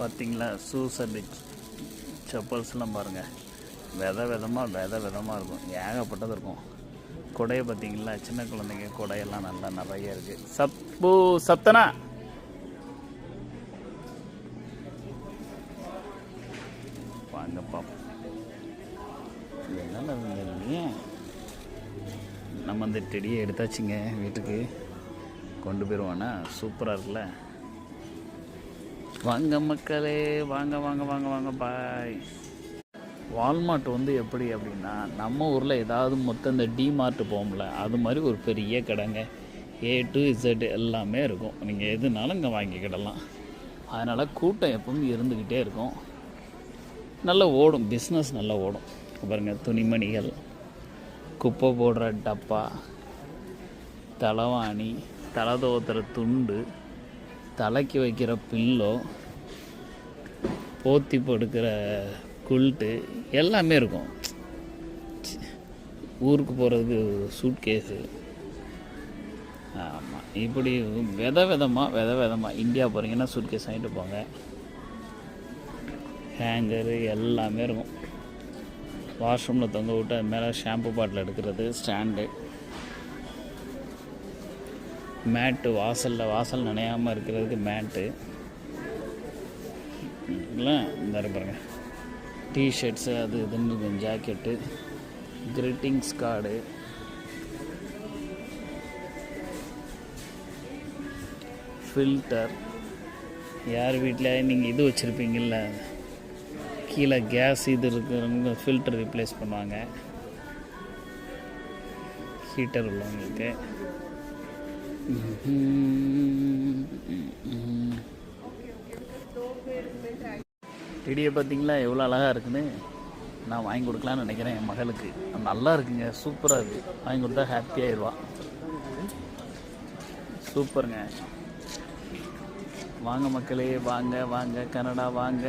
பார்த்தீங்களா shoes and செப்பல்ஸ்லாம் பாருங்கள். விதமாக இருக்கும், ஏகப்பட்டது இருக்கும். கொடையை பார்த்தீங்களா, சின்ன குழந்தைங்க கொடையெல்லாம் நல்லா நிறைய இருக்குது. சப்தனா வாங்க பாப்போம். என்ன இல்லையே, நம்ம அந்த டெடியை எடுத்தாச்சுங்க, வீட்டுக்கு கொண்டு போயிடுவானா. சூப்பராக இருக்குல்ல. வாங்க மக்களே, வாங்க வாங்க வாங்க வாங்க பாய். வால்மார்ட் வந்து எப்படி அப்படின்னா, நம்ம ஊரில் ஏதாவது மொத்தம் இந்த டிமார்ட் போகும்ல, அது மாதிரி ஒரு பெரிய கடைங்க. A to Z எல்லாமே இருக்கும். நீங்கள் எதுனாலும் இங்கே வாங்கிக்கிடலாம். அதனால் கூட்டம் எப்பவும் இருந்துக்கிட்டே இருக்கும். நல்லா ஓடும், பிஸ்னஸ் நல்லா ஓடும். பாருங்கள், துணிமணிகள், குப்பை போடுற டப்பா, தலைவாணி, தலை துவத்துற துண்டு, தலைக்கு வைக்கிற பில்லோ, போத்தி படுக்கிற குல்ட்டு எல்லாமே இருக்கும். ஊருக்கு போகிறதுக்கு சூட்கேஸு. ஆமாம், இப்படி விதமாக இந்தியா போகிறீங்கன்னா சூட்கேஸ் வாங்கிட்டு போங்க. ஹேங்கரு எல்லாமே இருக்கும். வாஷ்ரூமில் தொங்க விட்டு அது மேலே ஷாம்பு பாட்டில் எடுக்கிறது ஸ்டாண்டு, மேட்டு, வாசல் நனையாமல் இருக்கிறதுக்கு மேட்டு இல்லை. இந்த பாருங்க, டிஷர்ட்ஸு, அது இதுன்னு ஜாக்கெட்டு, கிரீட்டிங்ஸ் கார்டு, ஃபில்டர். யார் வீட்டில் நீங்கள் இது வச்சுருப்பீங்கள்ல, கீழே கேஸ் இது இருக்கிறவங்க ஃபில்டர் ரீப்ளேஸ் பண்ணுவாங்க, ஹீட்டர் உள்ளவங்களுக்கு. டெடியை பார்த்தீங்களா எவ்வளோ அழகாக இருக்குன்னு. நான் வாங்கி கொடுக்கலான்னு நினைக்கிறேன் என் மகளுக்கு. நல்லா இருக்குங்க, சூப்பராக இருக்குது. வாங்கி கொடுத்தா ஹாப்பியாகிடுவா. சூப்பருங்க. வாங்க மக்களே, வாங்க வாங்க கனடா வாங்க.